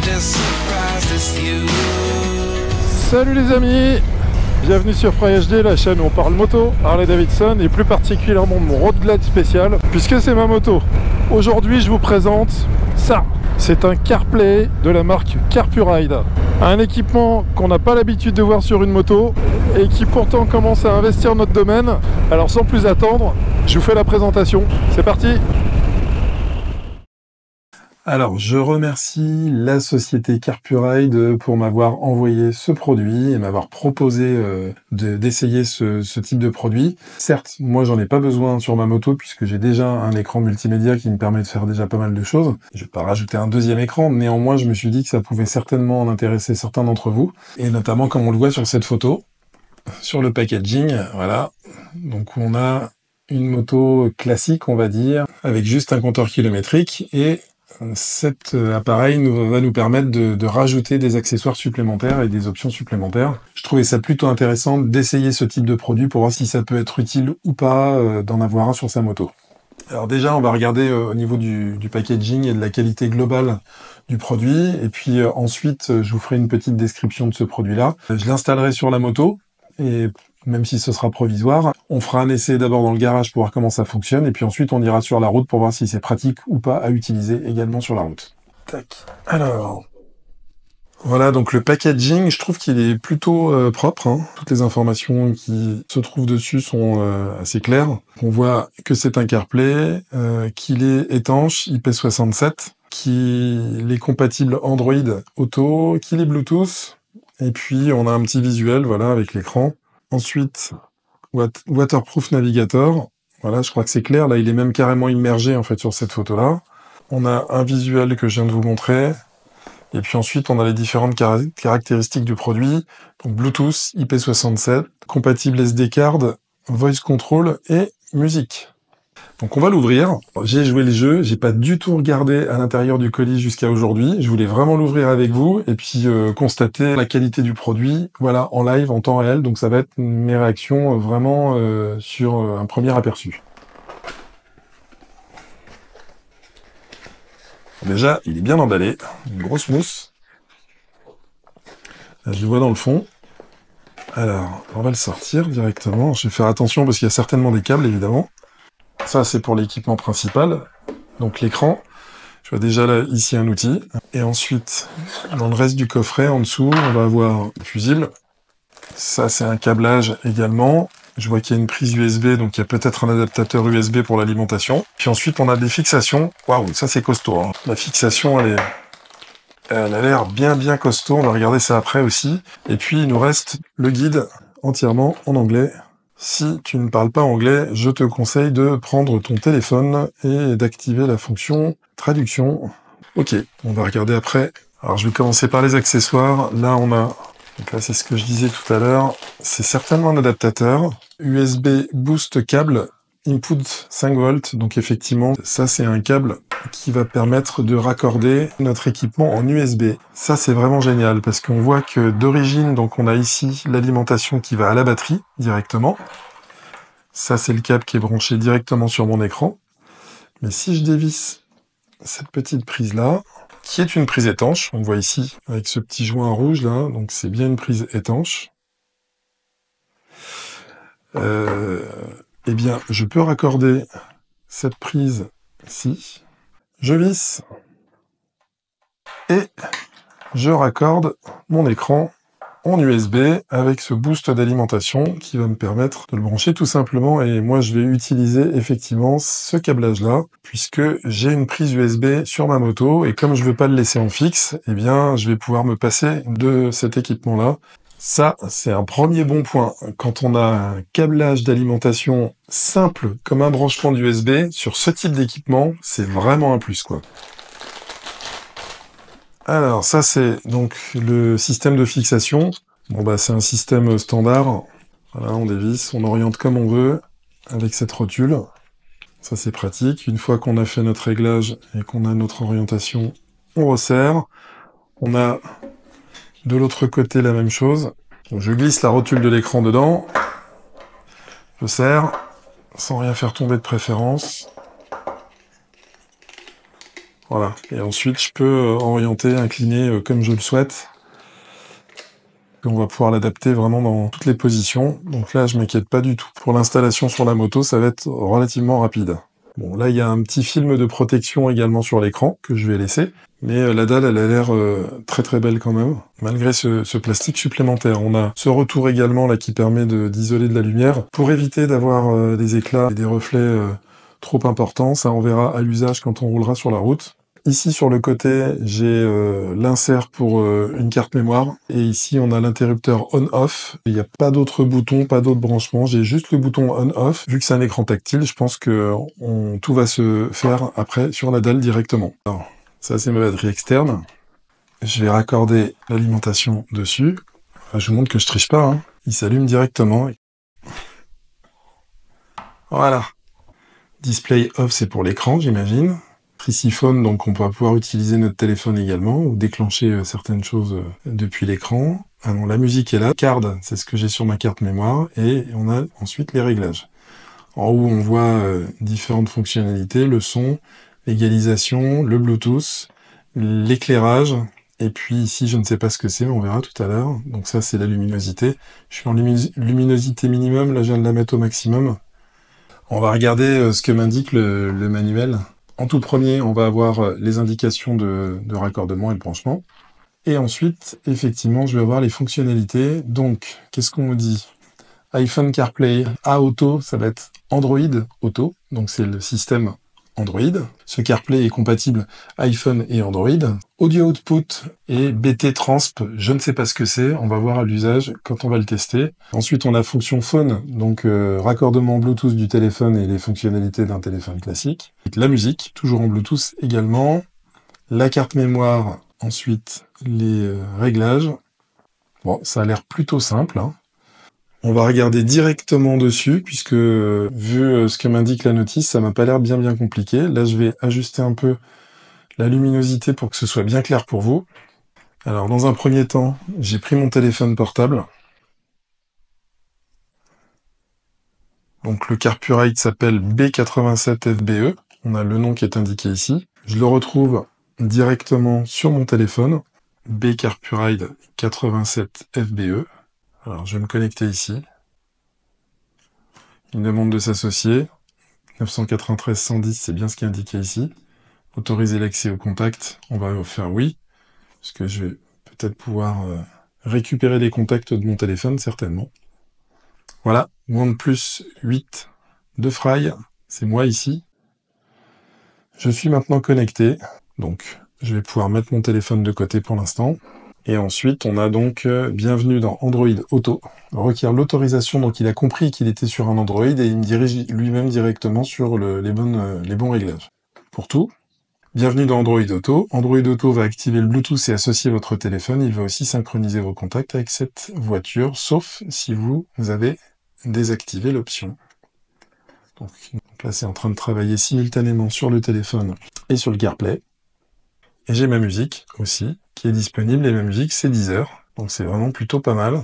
just surprised it's you. Salut les amis, bienvenue sur FryHD, la chaîne où on parle moto, Harley Davidson et plus particulièrement de mon Road Glide spécial, puisque c'est ma moto. Aujourd'hui je vous présente ça. C'est un CarPlay de la marque Carpuride. Un équipement qu'on n'a pas l'habitude de voir sur une moto et qui pourtant commence à investir notre domaine. Alors sans plus attendre, je vous fais la présentation. C'est parti! Alors, je remercie la société Carpuride pour m'avoir envoyé ce produit et m'avoir proposé d'essayer ce type de produit. Certes, moi j'en ai pas besoin sur ma moto puisque j'ai déjà un écran multimédia qui me permet de faire déjà pas mal de choses. Je vais pas rajouter un deuxième écran, néanmoins je me suis dit que ça pouvait certainement en intéresser certains d'entre vous. Et notamment comme on le voit sur cette photo, sur le packaging, voilà. Donc on a une moto classique, on va dire, avec juste un compteur kilométrique et cet appareil va nous permettre de rajouter des accessoires supplémentaires et des options supplémentaires. Je trouvais ça plutôt intéressant d'essayer ce type de produit pour voir si ça peut être utile ou pas d'en avoir un sur sa moto. Alors déjà, on va regarder au niveau du packaging et de la qualité globale du produit. Et puis ensuite, je vous ferai une petite description de ce produit-là. Je l'installerai sur la moto et même si ce sera provisoire, on fera un essai d'abord dans le garage pour voir comment ça fonctionne, et puis ensuite on ira sur la route pour voir si c'est pratique ou pas à utiliser également sur la route. Tac. Alors, voilà, donc le packaging, je trouve qu'il est plutôt propre, hein. Toutes les informations qui se trouvent dessus sont assez claires. On voit que c'est un CarPlay, qu'il est étanche, IP67, qu'il est compatible Android Auto, qu'il est Bluetooth, et puis on a un petit visuel, voilà, avec l'écran. Ensuite, Waterproof Navigator. Voilà, je crois que c'est clair. Là, il est même carrément immergé, en fait, sur cette photo-là. On a un visuel que je viens de vous montrer. Et puis ensuite, on a les différentes caractéristiques du produit. Donc, Bluetooth, IP67, compatible SD card, Voice Control et musique. Donc on va l'ouvrir. J'ai joué le jeu, j'ai pas du tout regardé à l'intérieur du colis jusqu'à aujourd'hui. Je voulais vraiment l'ouvrir avec vous et puis constater la qualité du produit, voilà, en live, en temps réel. Donc ça va être mes réactions vraiment sur un premier aperçu. Déjà, il est bien emballé, une grosse mousse. Là, je le vois dans le fond. Alors, on va le sortir directement. Je vais faire attention parce qu'il y a certainement des câbles, évidemment. Ça, c'est pour l'équipement principal, donc l'écran. Je vois déjà là, ici, un outil. Et ensuite, dans le reste du coffret, en dessous, on va avoir le fusible. Ça, c'est un câblage également. Je vois qu'il y a une prise USB, donc il y a peut-être un adaptateur USB pour l'alimentation. Puis ensuite, on a des fixations. Waouh, ça, c'est costaud, hein. La fixation, elle a l'air bien costaud. On va regarder ça après aussi. Et puis, il nous reste le guide entièrement en anglais. Si tu ne parles pas anglais, je te conseille de prendre ton téléphone et d'activer la fonction traduction. Ok, on va regarder après. Alors je vais commencer par les accessoires. Là on a, donc là c'est ce que je disais tout à l'heure, c'est certainement un adaptateur. USB boost câble, input 5 volts. Donc effectivement, ça c'est un câble qui va permettre de raccorder notre équipement en USB. Ça c'est vraiment génial parce qu'on voit que d'origine, donc on a ici l'alimentation qui va à la batterie directement. Ça c'est le câble qui est branché directement sur mon écran. Mais si je dévisse cette petite prise là, qui est une prise étanche, on voit ici avec ce petit joint rouge là, donc c'est bien une prise étanche. Eh bien, je peux raccorder cette prise-ci. Je visse et je raccorde mon écran en USB avec ce boost d'alimentation qui va me permettre de le brancher tout simplement. Et moi, je vais utiliser effectivement ce câblage-là puisque j'ai une prise USB sur ma moto et comme je veux pas le laisser en fixe, eh bien, je vais pouvoir me passer de cet équipement-là. Ça, c'est un premier bon point. Quand on a un câblage d'alimentation simple comme un branchement d'USB, sur ce type d'équipement, c'est vraiment un plus, quoi. Alors, ça, c'est donc le système de fixation. Bon, bah, c'est un système standard. Voilà, on dévisse, on oriente comme on veut avec cette rotule. Ça, c'est pratique. Une fois qu'on a fait notre réglage et qu'on a notre orientation, on resserre. On a de l'autre côté la même chose. Donc, je glisse la rotule de l'écran dedans. Je serre, sans rien faire tomber de préférence. Voilà. Et ensuite, je peux orienter, incliner comme je le souhaite. On va pouvoir l'adapter vraiment dans toutes les positions. Donc là, je m'inquiète pas du tout. Pour l'installation sur la moto, ça va être relativement rapide. Bon, là, il y a un petit film de protection également sur l'écran que je vais laisser. Mais la dalle, elle a l'air très très belle quand même, malgré ce plastique supplémentaire. On a ce retour également là qui permet d'isoler de la lumière pour éviter d'avoir des éclats et des reflets trop importants. Ça, on verra à l'usage quand on roulera sur la route. Ici, sur le côté, j'ai l'insert pour une carte mémoire. Et ici, on a l'interrupteur on-off. Il n'y a pas d'autres boutons, pas d'autres branchements. J'ai juste le bouton on-off. Vu que c'est un écran tactile, je pense que tout va se faire après sur la dalle directement. Alors, ça, c'est ma batterie externe. Je vais raccorder l'alimentation dessus. Je vous montre que je triche pas, hein. Il s'allume directement. Voilà. Display off, c'est pour l'écran, j'imagine. Triciphone, donc on va pouvoir utiliser notre téléphone également, ou déclencher certaines choses depuis l'écran. Ah non, la musique est là. Card, c'est ce que j'ai sur ma carte mémoire. Et on a ensuite les réglages. En haut, on voit différentes fonctionnalités, le son, l'égalisation, le Bluetooth, l'éclairage, et puis ici, je ne sais pas ce que c'est, mais on verra tout à l'heure. Donc ça, c'est la luminosité. Je suis en luminosité minimum, là je viens de la mettre au maximum. On va regarder ce que m'indique le manuel. En tout premier, on va avoir les indications de raccordement et de branchement. Et ensuite, effectivement, je vais avoir les fonctionnalités. Donc, qu'est-ce qu'on me dit ? iPhone CarPlay A Auto, ça va être Android Auto, donc c'est le système Android. Ce CarPlay est compatible iPhone et Android. Audio Output et BT Transp, je ne sais pas ce que c'est, on va voir à l'usage quand on va le tester. Ensuite, on a fonction phone, donc raccordement Bluetooth du téléphone et les fonctionnalités d'un téléphone classique. La musique, toujours en Bluetooth également. La carte mémoire, ensuite les réglages. Bon, ça a l'air plutôt simple, hein. On va regarder directement dessus, puisque vu ce que m'indique la notice, ça m'a pas l'air bien compliqué. Là, je vais ajuster un peu la luminosité pour que ce soit bien clair pour vous. Alors, dans un premier temps, j'ai pris mon téléphone portable. Donc, le CarPuride s'appelle B87FBE. On a le nom qui est indiqué ici. Je le retrouve directement sur mon téléphone. B-CarPuride 87FBE. Alors, je vais me connecter ici. Il me demande de s'associer. 993 110, c'est bien ce qui est indiqué ici. Autoriser l'accès au contact, on va faire oui, parce que je vais peut-être pouvoir récupérer les contacts de mon téléphone, certainement. Voilà, OnePlus 8 de Fry, c'est moi ici. Je suis maintenant connecté, donc je vais pouvoir mettre mon téléphone de côté pour l'instant. Et ensuite, on a donc bienvenue dans Android Auto. On requiert l'autorisation, donc il a compris qu'il était sur un Android et il me dirige lui-même directement sur les bons réglages. Pour tout, bienvenue dans Android Auto. Android Auto va activer le Bluetooth et associer votre téléphone. Il va aussi synchroniser vos contacts avec cette voiture, sauf si vous avez désactivé l'option. Donc là, c'est en train de travailler simultanément sur le téléphone et sur le CarPlay. Et j'ai ma musique aussi, qui est disponible, et ma musique, c'est Deezer. Donc c'est vraiment plutôt pas mal.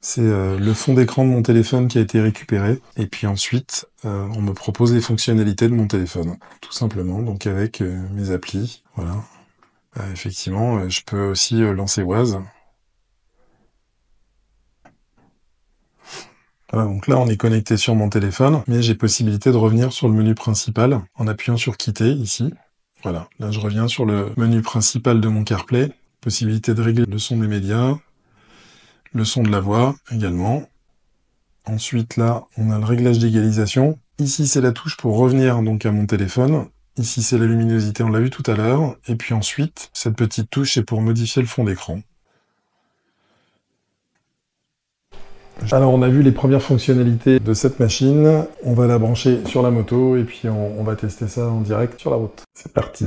C'est le fond d'écran de mon téléphone qui a été récupéré. Et puis ensuite, on me propose les fonctionnalités de mon téléphone, tout simplement. Donc avec mes applis, voilà. Effectivement, je peux aussi lancer Waze. Voilà, donc là on est connecté sur mon téléphone, mais j'ai possibilité de revenir sur le menu principal en appuyant sur quitter ici. Voilà, là je reviens sur le menu principal de mon CarPlay, possibilité de régler le son des médias, le son de la voix également. Ensuite là, on a le réglage d'égalisation. Ici c'est la touche pour revenir donc à mon téléphone. Ici c'est la luminosité, on l'a vu tout à l'heure. Et puis ensuite, cette petite touche c'est pour modifier le fond d'écran. Alors on a vu les premières fonctionnalités de cette machine, on va la brancher sur la moto et puis on va tester ça en direct sur la route. C'est parti.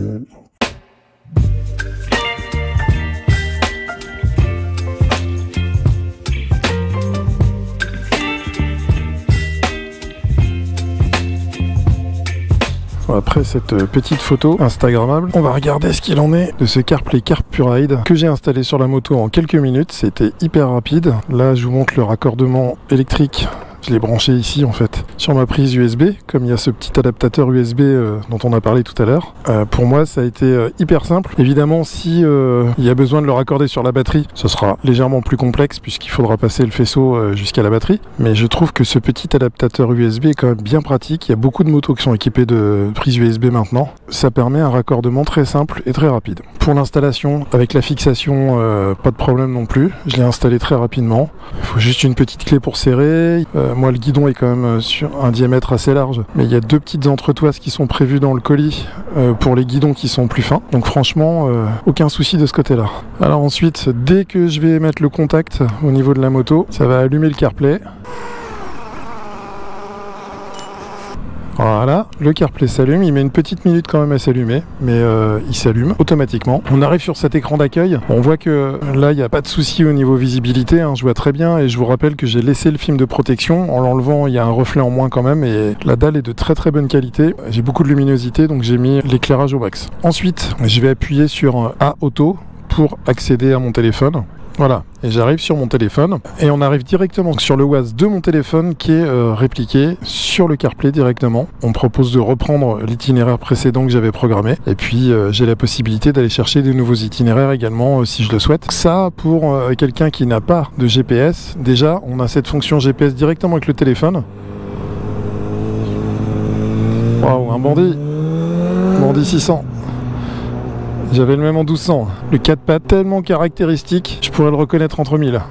Après cette petite photo instagrammable, on va regarder ce qu'il en est de ce CarPlay CarPuride que j'ai installé sur la moto en quelques minutes. C'était hyper rapide. Là, je vous montre le raccordement électrique. Je l'ai branché ici en fait sur ma prise USB, comme il y a ce petit adaptateur USB dont on a parlé tout à l'heure. Pour moi, ça a été hyper simple. Évidemment, si il y a besoin de le raccorder sur la batterie, ce sera légèrement plus complexe puisqu'il faudra passer le faisceau jusqu'à la batterie. Mais je trouve que ce petit adaptateur USB est quand même bien pratique. Il y a beaucoup de motos qui sont équipées de prises USB maintenant. Ça permet un raccordement très simple et très rapide. Pour l'installation, avec la fixation, pas de problème non plus. Je l'ai installé très rapidement. Il faut juste une petite clé pour serrer. Moi, le guidon est quand même sur un diamètre assez large, mais il y a deux petites entretoises qui sont prévues dans le colis pour les guidons qui sont plus fins. Donc franchement, aucun souci de ce côté-là. Alors ensuite, dès que je vais mettre le contact au niveau de la moto, ça va allumer le CarPlay. Voilà, le CarPlay s'allume, il met une petite minute quand même à s'allumer, mais il s'allume automatiquement. On arrive sur cet écran d'accueil, on voit que là il n'y a pas de souci au niveau visibilité, hein, je vois très bien et je vous rappelle que j'ai laissé le film de protection, en l'enlevant il y a un reflet en moins quand même et la dalle est de très très bonne qualité. J'ai beaucoup de luminosité donc j'ai mis l'éclairage au max. Ensuite, je vais appuyer sur A Auto pour accéder à mon téléphone. Voilà, et j'arrive sur mon téléphone et on arrive directement sur le WAZ de mon téléphone qui est répliqué sur le CarPlay directement. On me propose de reprendre l'itinéraire précédent que j'avais programmé et puis j'ai la possibilité d'aller chercher des nouveaux itinéraires également si je le souhaite. Ça, pour quelqu'un qui n'a pas de GPS, déjà on a cette fonction GPS directement avec le téléphone. Waouh, un bandit 600. J'avais le même en 1200. Le 4 pattes tellement caractéristique, je pourrais le reconnaître entre 1000.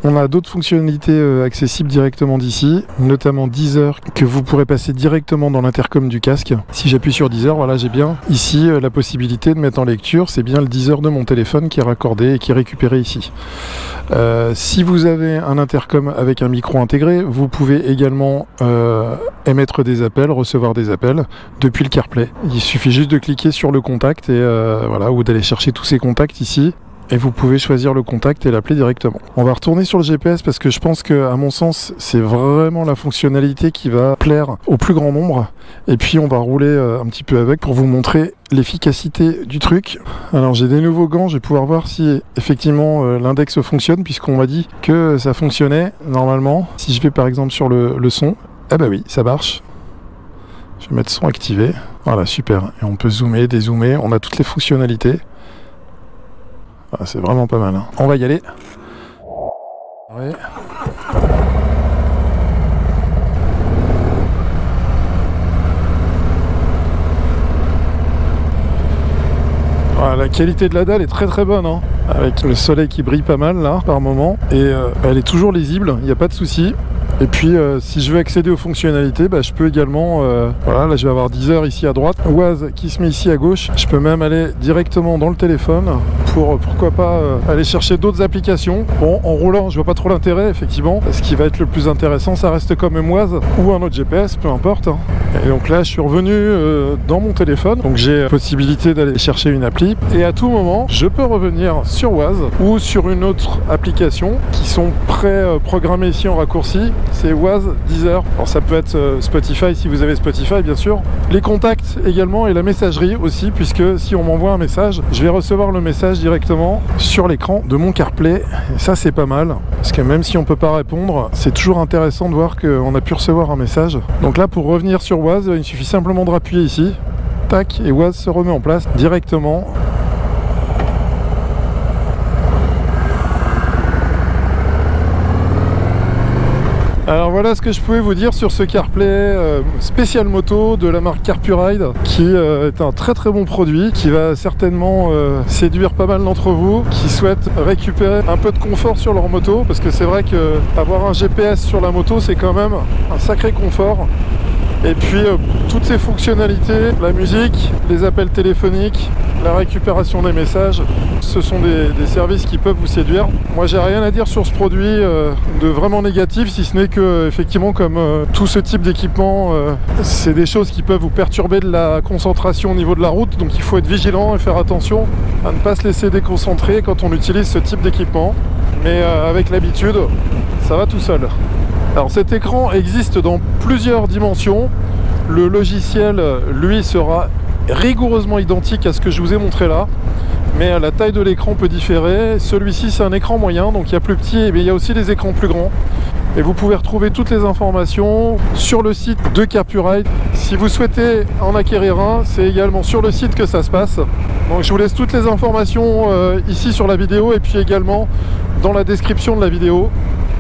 On a d'autres fonctionnalités accessibles directement d'ici, notamment Deezer, que vous pourrez passer directement dans l'intercom du casque. Si j'appuie sur Deezer, voilà, j'ai bien ici la possibilité de mettre en lecture. C'est bien le Deezer de mon téléphone qui est raccordé et qui est récupéré ici. Si vous avez un intercom avec un micro intégré, vous pouvez également émettre des appels, recevoir des appels depuis le CarPlay. Il suffit juste de cliquer sur le contact et voilà, ou d'aller chercher tous ces contacts ici. Et vous pouvez choisir le contact et l'appeler directement. On va retourner sur le GPS parce que je pense que, à mon sens, c'est vraiment la fonctionnalité qui va plaire au plus grand nombre. Et puis on va rouler un petit peu avec pour vous montrer l'efficacité du truc. Alors j'ai des nouveaux gants, je vais pouvoir voir si effectivement l'index fonctionne puisqu'on m'a dit que ça fonctionnait normalement. Si je vais par exemple sur le son, eh ben oui, ça marche. Je vais mettre son activé. Voilà, super. Et on peut zoomer, dézoomer, on a toutes les fonctionnalités. Ah, c'est vraiment pas mal, hein. On va y aller. Ouais. Voilà, la qualité de la dalle est très très bonne, hein. Avec le soleil qui brille pas mal là par moment et elle est toujours lisible, il n'y a pas de souci. Et puis si je veux accéder aux fonctionnalités, je peux également, voilà, là je vais avoir Deezer ici à droite, WAZ qui se met ici à gauche. Je peux même aller directement dans le téléphone pour pourquoi pas aller chercher d'autres applications. Bon, en roulant, je vois pas trop l'intérêt effectivement. Ce qui va être le plus intéressant, ça reste quand même WAZ ou un autre GPS, peu importe, hein. Et donc là, je suis revenu dans mon téléphone, donc j'ai la possibilité d'aller chercher une appli. Et à tout moment, je peux revenir sur WAZ ou sur une autre application qui sont pré-programmées ici en raccourci. C'est WAZ, Deezer. Alors ça peut être Spotify si vous avez Spotify bien sûr. Les contacts également et la messagerie aussi, puisque si on m'envoie un message, je vais recevoir le message directement sur l'écran de mon CarPlay. Et ça c'est pas mal, parce que même si on peut pas répondre, c'est toujours intéressant de voir qu'on a pu recevoir un message. Donc là pour revenir sur WAZ, il suffit simplement de appuyer ici. Tac, et WAZ se remet en place directement. Alors voilà ce que je pouvais vous dire sur ce CarPlay spécial moto de la marque CarPuride qui est un très très bon produit qui va certainement séduire pas mal d'entre vous qui souhaitent récupérer un peu de confort sur leur moto, parce que c'est vrai que avoir un GPS sur la moto c'est quand même un sacré confort. Et puis toutes ces fonctionnalités, la musique, les appels téléphoniques, la récupération des messages, ce sont des services qui peuvent vous séduire. Moi j'ai rien à dire sur ce produit de vraiment négatif, si ce n'est que effectivement comme tout ce type d'équipement, c'est des choses qui peuvent vous perturber de la concentration au niveau de la route, donc il faut être vigilant et faire attention à ne pas se laisser déconcentrer quand on utilise ce type d'équipement. Mais avec l'habitude, ça va tout seul. Alors cet écran existe dans plusieurs dimensions. Le logiciel, lui, sera rigoureusement identique à ce que je vous ai montré là, mais la taille de l'écran peut différer. Celui-ci c'est un écran moyen, donc il y a plus petit, mais il y a aussi des écrans plus grands. et vous pouvez retrouver toutes les informations sur le site de CarPurRide. Si vous souhaitez en acquérir un, c'est également sur le site que ça se passe. Donc je vous laisse toutes les informations ici sur la vidéo et puis également dans la description de la vidéo.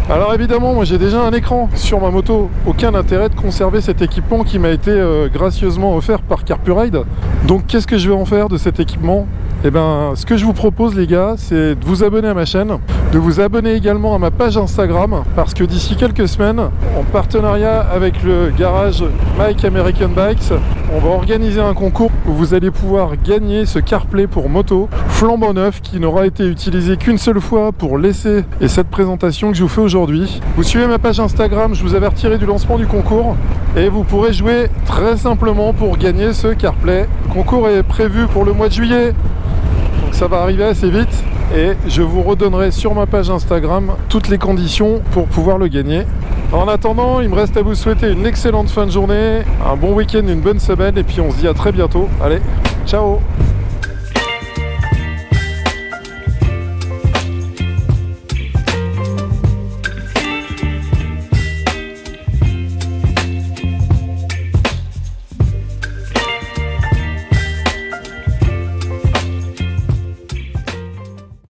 Alors évidemment, moi j'ai déjà un écran sur ma moto, aucun intérêt de conserver cet équipement qui m'a été gracieusement offert par CarPurRide. Donc qu'est-ce que je vais en faire de cet équipement? Eh ben, ce que je vous propose les gars, c'est de vous abonner à ma chaîne, de vous abonner également à ma page Instagram, parce que d'ici quelques semaines, en partenariat avec le garage Mike American Bikes, on va organiser un concours où vous allez pouvoir gagner ce CarPlay pour moto flambant neuf qui n'aura été utilisé qu'une seule fois pour l'essai et cette présentation que je vous fais aujourd'hui. Vous suivez ma page Instagram, je vous avertirai du lancement du concours et vous pourrez jouer très simplement pour gagner ce CarPlay. Le concours est prévu pour le mois de juillet. Donc ça va arriver assez vite et je vous redonnerai sur ma page Instagram toutes les conditions pour pouvoir le gagner. En attendant, il me reste à vous souhaiter une excellente fin de journée, un bon week-end, une bonne semaine et puis on se dit à très bientôt. Allez, ciao!